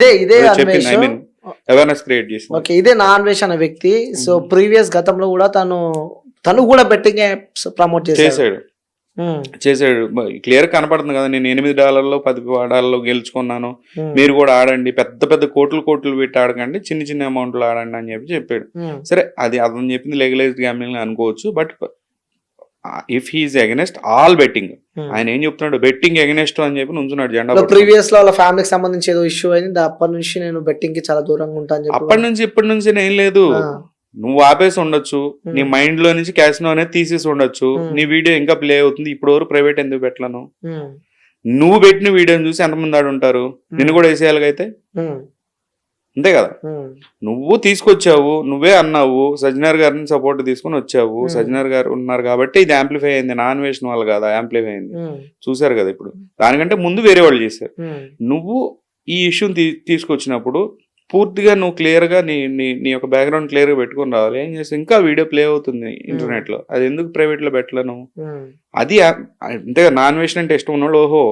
ఇదే చెప్పింది. I mean awareness create చేసింది. ఓకే. ఇదే నా అన్వేష్ అనే వ్యక్తి. సో ప్రీవియస్ గతంలో కూడా తను కూడా బెట్టింగ్ యాప్స్ ప్రమోట్ చేశాడు. చేసాడు క్లియర్ కనపడుతుంది కదా. నేను $8 $10 గెలుచుకున్నాను, మీరు కూడా ఆడండి, పెద్ద పెద్ద కోట్లు పెట్టి ఆడకండి, చిన్న చిన్న అమౌంట్లు ఆడండి అని చెప్పాడు. సరే, అది అతను చెప్పింది లీగలైజ్డ్ గ్యాంబ్లింగ్ అనుకోవచ్చు. But if he's against all betting, ఆయన ఏం చెప్తున్నాడు, బెట్టింగ్ అగెనెస్ట్ అని చెప్పి నుంచున్నాడు జెండా. ప్రీవియస్ లో వాళ్ళ ఫ్యామిలీకి సంబంధించి ఏదో ఇష్యూ అయింది, అప్పటి నుంచి నేను బెట్టింగ్ కి చాలా దూరంగా ఉంటాను. అప్పటి నుంచి ఇప్పటి నుంచి ఏం లేదు, నువ్వు ఆపేసి ఉండొచ్చు, నీ మైండ్ లో నుంచి క్యాసినో అనేది తీసేసి ఉండొచ్చు, నీ వీడియో ఇంకా ప్లే అవుతుంది. ఇప్పుడు ఎవరు ప్రైవేట్ ఎందుకు పెట్టలను? నువ్వు పెట్టిన వీడియోని చూసి ఎంతమంది ఆడు ఉంటారు, నిన్ను కూడా వేసేయాలి అయితే, అంతే కదా. నువ్వు తీసుకొచ్చావు, నువ్వే అన్నావు, సజ్జనార్ గారిని సపోర్ట్ తీసుకుని వచ్చావు, సజ్జనార్ గారు ఉన్నారు కాబట్టి ఇది యాంప్లిఫై అయింది, నా అన్వేషణ వాళ్ళు కదా యాంప్లిఫై అయింది. చూసారు కదా. ఇప్పుడు దానికంటే ముందు వేరే వాళ్ళు చేశారు. నువ్వు ఈ ఇష్యూని తీసుకొచ్చినప్పుడు పూర్తిగా నువ్వు క్లియర్ గా నీ యొక్క బ్యాక్గ్రౌండ్ క్లియర్ గా పెట్టుకుని రావాలి. ఏం చేస్తే ఇంకా వీడియో ప్లే అవుతుంది ఇంటర్నెట్ లో, అది ఎందుకు ప్రైవేట్ లో పెట్టలేను? అది అంతే. నాన్ వేషన్ అంటే ఇష్టం ఉన్నాడు. ఓహో,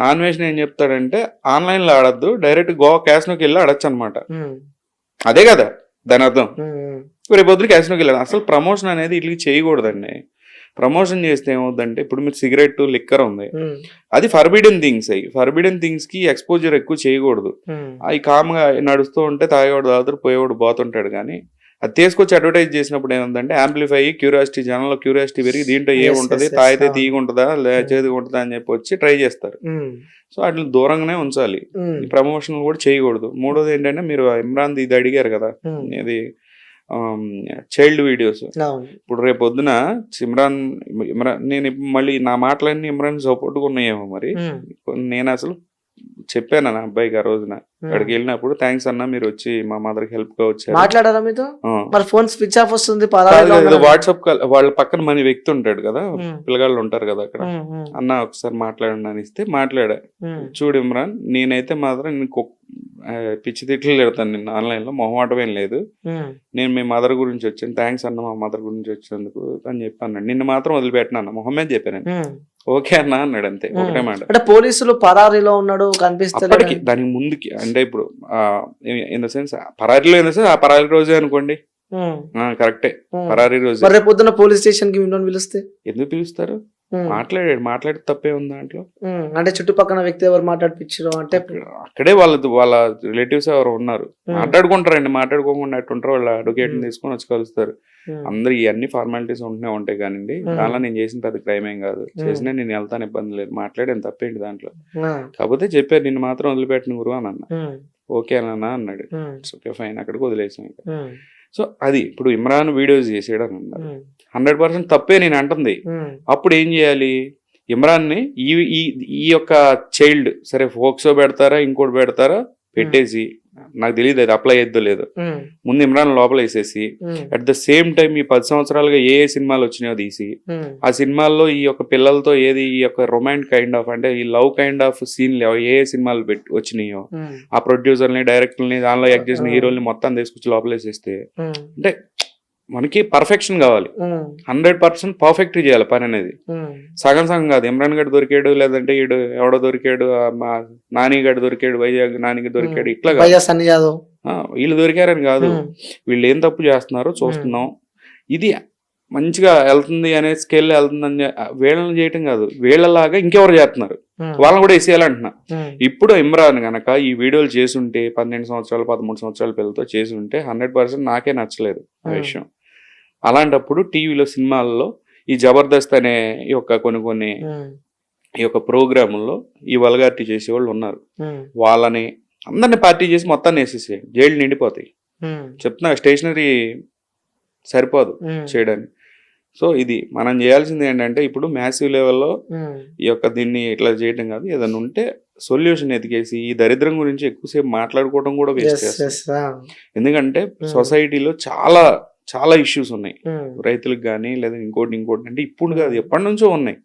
నాన్ వేషన్ ఏం చెప్తాడంటే ఆన్లైన్ లో ఆడద్దు, డైరెక్ట్ గోవా క్యాసినోకి వెళ్ళి ఆడచ్చు అనమాట. అదే కదా దాని అర్థం. రేపు పొద్దున క్యాసినోకి వెళ్ళాడు. అసలు ప్రమోషన్ అనేది ఇట్లా చేయకూడదండి. ప్రమోషన్ చేస్తే ఏమవుతుందంటే, ఇప్పుడు మీరు సిగరెట్, లిక్కర్ ఉంది, అది ఫర్బిడెన్ థింగ్స్. అయ్యి ఫర్బిడెన్ థింగ్స్ కి ఎక్స్పోజర్ ఎక్కువ చేయకూడదు. అవి కామ్గా నడుస్తూ ఉంటే తాగేవాడు తాగుతాడు, పోయేవాడు పోతుంటాడు. కానీ అది తీసుకొచ్చి అడ్వర్టైజ్ చేసినప్పుడు ఏముందంటే యాంప్లిఫై క్యూరియాసిటీ, జనంలో క్యూరియాసిటీ పెరిగి దీంట్లో ఏముంటది, తాగితే తీగుంటుందా చేదుగా ఉంటుందా అని చెప్పి వచ్చి ట్రై చేస్తారు. సో అట్లా దూరంగానే ఉంచాలి, ప్రమోషన్ కూడా చేయకూడదు. మూడోది ఏంటంటే, మీరు ఇమ్రాన్ ఇది అడిగారు కదా, ఇది చైల్డ్ వీడియోస్. ఇప్పుడు రేపు పొద్దున ఇమ్రాన్ నేను మళ్ళీ నా మాటలన్నీ ఇమ్రాన్ సపోర్ట్గా ఉన్నాయేమో మరి. నేను అసలు చెప్పాను నా అబ్బాయికి ఆ రోజున అక్కడికి వెళ్ళినప్పుడు, థ్యాంక్స్ అన్న, మీరు వచ్చి మా మదర్ కి హెల్ప్ గా వచ్చారు. మాట్లాడారా మీతో? మరి ఫోన్ స్విచ్ ఆఫ్ వస్తుంది. వాట్సాప్ కాల్, వాళ్ళ పక్కన మన వ్యక్తి ఉంటాడు కదా, పిల్లగాళ్ళు ఉంటారు కదా అక్కడ, అన్న ఒకసారి మాట్లాడండి అని ఇస్తే మాట్లాడా. చూడు ఇమ్రాన్, నేనైతే మాత్రం నీకు పిచ్చి తిట్లు పెడతాను నిన్ను ఆన్లైన్ లో, మొహమాటమేం లేదు. నేను మీ మదర్ గురించి వచ్చాను, థ్యాంక్స్ అన్న మా మదర్ గురించి వచ్చినందుకు అని చెప్పాను. నిన్ను మాత్రం వదిలిపెట్టినా అన్న, మొహమ్మద్ చెప్పాను. ఓకే అన్న అన్నాడు, అంతే. ఒకటే మాట. అంటే పోలీసులు పరారీలో ఉన్నాడు కనిపిస్తాడు. దానికి ముందుకి అంటే ఇప్పుడు ఇన్ ద సెన్స్ పరారీలో, ఇన్ ద సెన్స్ ఆ పరారీ రోజే అనుకోండి. కరెక్టే, పరారీ రోజు. రేపు పొద్దున్న పోలీస్ స్టేషన్ కి పిలిస్తే ఎందుకు పిలుస్తారు? మాట్లాడి తప్పే ఉంది దాంట్లో. అంటే చుట్టుపక్కల వ్యక్తి ఎవరు మాట్లాడిపించారు అంటే, అక్కడే వాళ్ళ రిలేటివ్స్ ఎవరు ఉన్నారు, మాట్లాడుకుంటారండి. మాట్లాడుకోకుండా ఎట్టుంటారు, వాళ్ళ అడ్వకేట్ తీసుకొని వచ్చి కలుస్తారు. అందరు ఇవన్నీ ఫార్మాలిటీస్ ఉంటూనే ఉంటాయి కానివ్వండి. దానిలో నేను చేసిన పెద్ద క్రైమ్ ఏం కాదు, చేసినా నేను వెళ్తాను, ఇబ్బంది లేదు, మాట్లాడేది తప్పేంటి దాంట్లో. కాకపోతే చెప్పారు, నిన్ను మాత్రం వదిలిపెట్టిన గురువు అని అన్న. ఓకే అన్న అన్నాడు. ఓకే ఫైన్, అక్కడికి వదిలేసాం. సో అది ఇప్పుడు ఇమ్రాన్ వీడియోస్ చేసాడు అని అన్నారు, 100% తప్పే నేను అంటుంది. అప్పుడు ఏం చేయాలి? ఇమ్రాన్ ని ఈ యొక్క చైల్డ్ సరే ఫోక్సో పెడతారా ఇంకోటి పెడతారా పెట్టేసి, నాకు తెలియదు అది అప్లై అయ్యద్దో లేదో, ముందు ఇమ్రాన్ లోపల వేసేసి అట్ ద సేమ్ టైం ఈ 10 సంవత్సరాలుగా ఏ సినిమాలు వచ్చినాయో తీసి, ఆ సినిమాల్లో ఈ యొక్క పిల్లలతో ఏది ఈ యొక్క రొమాంటిక్ కైండ్ ఆఫ్ అంటే ఈ లవ్ కైండ్ ఆఫ్ సీన్లు ఏ సినిమాలు వచ్చినాయో ఆ ప్రొడ్యూసర్ని, డైరెక్టర్ని, దానిలో యాక్ట్ చేసిన హీరోల్ని మొత్తం తీసుకొచ్చి లోపల వేసేస్తే, అంటే మనకి పర్ఫెక్షన్ కావాలి, 100% పర్ఫెక్ట్ చేయాలి పని అనేది. సగం సగం కాదు, ఇమ్రాన్ గడ్ దొరికాడు, లేదంటే ఈడు ఎవడో దొరికాడు, నాని గడ్ దొరికాడు, వైజాగ్ నానికి దొరికాడు, ఇట్లా కాదు, వీళ్ళు దొరికారని కాదు, వీళ్ళు ఏం తప్పు చేస్తున్నారో చూస్తున్నాం, ఇది మంచిగా వెళ్తుంది అనే స్కేల్ వెళ్తుందని వీళ్ళని చేయటం కాదు, వీళ్ళలాగా ఇంకెవరు చేస్తున్నారు వాళ్ళని కూడా వేసేయాలంటున్నా. ఇప్పుడు ఇమ్రాన్ గనక ఈ వీడియోలు చేసుంటే 12 సంవత్సరాలు 13 సంవత్సరాల పిల్లలతో చేసి ఉంటే 100% నాకే నచ్చలేదు ఆ విషయం. అలాంటప్పుడు టీవీలో, సినిమాల్లో ఈ జబర్దస్త్ అనే ఈ యొక్క కొన్ని ఈ యొక్క ప్రోగ్రాముల్లో ఈ వల్గారిటీ చేసే వాళ్ళు ఉన్నారు. వాళ్ళని అందరిని పార్టీ చేసి మొత్తాన్ని వేసేసే జైలు నిండిపోతాయి. చెప్తున్నా, స్టేషనరీ సరిపోదు చేయడానికి. సో ఇది మనం చేయాల్సింది ఏంటంటే, ఇప్పుడు మ్యాసివ్ లెవెల్లో ఈ యొక్క దీన్ని ఇట్లా చేయటం కాదు, ఏదైనా ఉంటే సొల్యూషన్ ఎతికేసి ఈ దరిద్రం గురించి ఎక్కువసేపు మాట్లాడుకోవడం కూడా వేస్ట్ చేస్తాం. ఎందుకంటే సొసైటీలో చాలా చాలా ఇష్యూస్ ఉన్నాయి, రైతులకు కానీ లేదా ఇంకోటి అంటే ఇప్పుడు కాదు ఎప్పటి నుంచో ఉన్నాయి,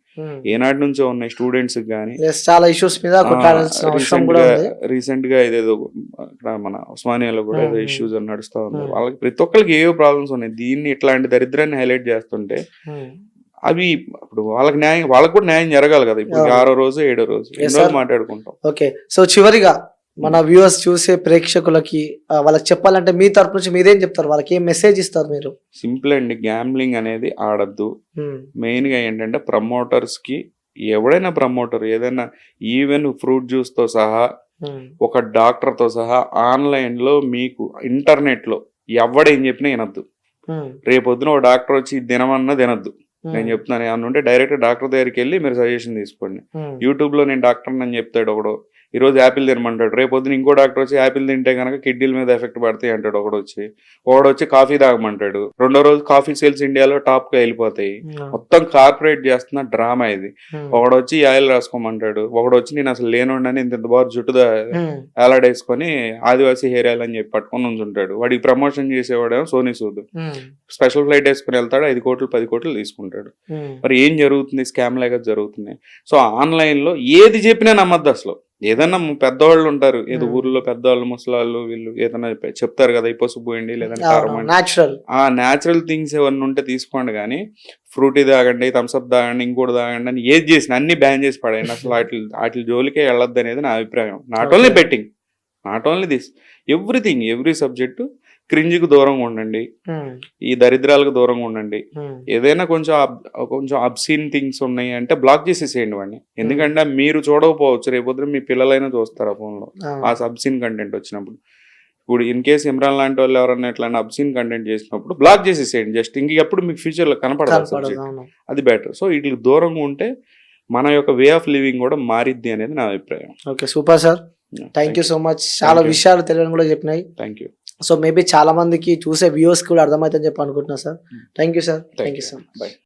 ఏనాటి నుంచో ఉన్నాయి. స్టూడెంట్స్ కానీ చాలా ఇష్యూస్ మీద రీసెంట్ గా ఇదేదో మన ఉస్మానియాలో కూడా ఏదో ఇష్యూస్ నడుస్తా ఉంది. వాళ్ళకి ప్రతి ఒక్కరికి ఏవో ప్రాబ్లమ్స్ ఉన్నాయి. దీన్ని ఇట్లాంటి దరిద్రాన్ని హైలైట్ చేస్తుంటే అవి ఇప్పుడు వాళ్ళకి కూడా న్యాయం జరగాలి కదా. ఇప్పుడు 6వ రోజు 7వ రోజు మాట్లాడుకుంటాం. ఓకే, సో చివరిగా మన వ్యూవర్స్ చూసే ప్రేక్షకులకి వాళ్ళకి చెప్పాలంటే మీ తరపు నుంచి మీరేం చెప్తారు, వాళ్ళకి ఏం మెసేజ్ ఇస్తారు మీరు? సింపుల్ అండి, గ్యాంబ్లింగ్ అనేది ఆడద్దు. ఉమ్, మెయిన్ గా ఏంటంటే ప్రమోటర్స్ కి, ఎవడైనా ప్రమోటర్ ఏదైనా ఈవెన్ ఫ్రూట్ జ్యూస్ తో సహా, ఉమ్, ఒక డాక్టర్ తో సహా ఆన్లైన్ లో మీకు ఇంటర్నెట్ లో ఎవడేం చెప్పినా వినొద్దు. ఉమ్, రేపొద్దున ఒక డాక్టర్ వచ్చి తినమన్నా తినద్దు. ఉమ్, నేను చెప్తున్నాను, ఏమన్నా ఉంటే డైరెక్ట్ డాక్టర్ దగ్గరికి వెళ్ళి మీరు సజెషన్ తీసుకోండి. ఉమ్, యూట్యూబ్ లో నేను డాక్టర్ అని చెప్తాడు ఒకడు, ఈ రోజు యాపిల్ తినమంటాడు, రేపు పొద్దున ఇంకో డాక్టర్ వచ్చి యాపిల్ తింటే కనుక కిడ్నీల మీద ఎఫెక్ట్ పడతాయి అంటాడు ఒకడొచ్చి కాఫీ తాగమంటాడు. రెండో రోజు కాఫీ సేల్స్ ఇండియాలో టాప్ గా వెళ్ళిపోతాయి. మొత్తం కార్పొరేట్ చేస్తున్న డ్రామా ఇది. ఒకడొచ్చి ఆయిల్ రాసుకోమంటాడు, ఒకడొచ్చి నేను అసలు లేనుండని ఇంత బాగా జుట్టు వేలాడేసుకొని ఆదివాసీ హెయిర్ ఆయిల్ అని చెప్పి పట్టుకొని ఉంచుంటాడు. వాడికి ప్రమోషన్ చేసేవాడేమో సోనీ సూద్, స్పెషల్ ఫ్లైట్ వేసుకుని వెళ్తాడు, 5 కోట్లు 10 కోట్లు తీసుకుంటాడు. మరి ఏం జరుగుతుంది? స్కామ్ లాగా జరుగుతున్నాయి. సో ఆన్లైన్ లో ఏది చెప్పినా నమ్మద్దు అసలు. ఏదన్నా పెద్దవాళ్ళు ఉంటారు, ఏదో ఊర్లో పెద్దవాళ్ళు ముసలాళ్ళు వీళ్ళు ఏదైనా చెప్తారు కదా, ఈ పసుపు పోయండి లేదంటే కారం ఆ న్యాచురల్ థింగ్స్ ఏమన్నా ఉంటే తీసుకోండి. కానీ ఫ్రూటీ తాగండి, థమ్స్అప్ తాగండి, ఇంకోటి తాగండి అని ఏది చేసినా అన్ని బ్యాన్ చేసి పడేయండి. అసలు వాటి జోలికే వెళ్ళొద్దు అనేది నా అభిప్రాయం. Not only betting, not only this, everything, every subject. క్రింజ్కి దూరంగా ఉండండి, ఈ దరిద్రాలకు దూరంగా ఉండండి. ఏదైనా కొంచెం అబ్సీన్ థింగ్స్ ఉన్నాయి అంటే బ్లాక్ చేసేసేయండి వాడిని. ఎందుకంటే మీరు చూడకపోవచ్చు, రేపొద్దు మీ పిల్లలైనా చూస్తారు ఆ ఫోన్లో ఆ అబ్సీన్ కంటెంట్ వచ్చినప్పుడు. ఇప్పుడు ఇన్ కేసు ఇమ్రాన్ లాంటి వాళ్ళు ఎవరన్నా ఎట్లా అబ్సీన్ కంటెంట్ చేసినప్పుడు బ్లాక్ చేసేసేయండి జస్ట్. ఇంకెప్పుడు మీకు ఫ్యూచర్ లో కనపడదు సబ్జెక్ట్, అది బెటర్. సో వీటికి దూరంగా ఉంటే మన యొక్క వే ఆఫ్ లివింగ్ కూడా మారిద్ది అనేది నా అభిప్రాయం. Okay, super sir, thank you so much. చాలా విషయాలు తెలియని కూడా చెప్పినాయి. Thank you. సో మేబీ చాలా మందికి చూసే వ్యూవర్స్ కూడా అర్థమవుతుందని చెప్పి అనుకుంటున్నా sir. Thank you sir, thank you so much. By.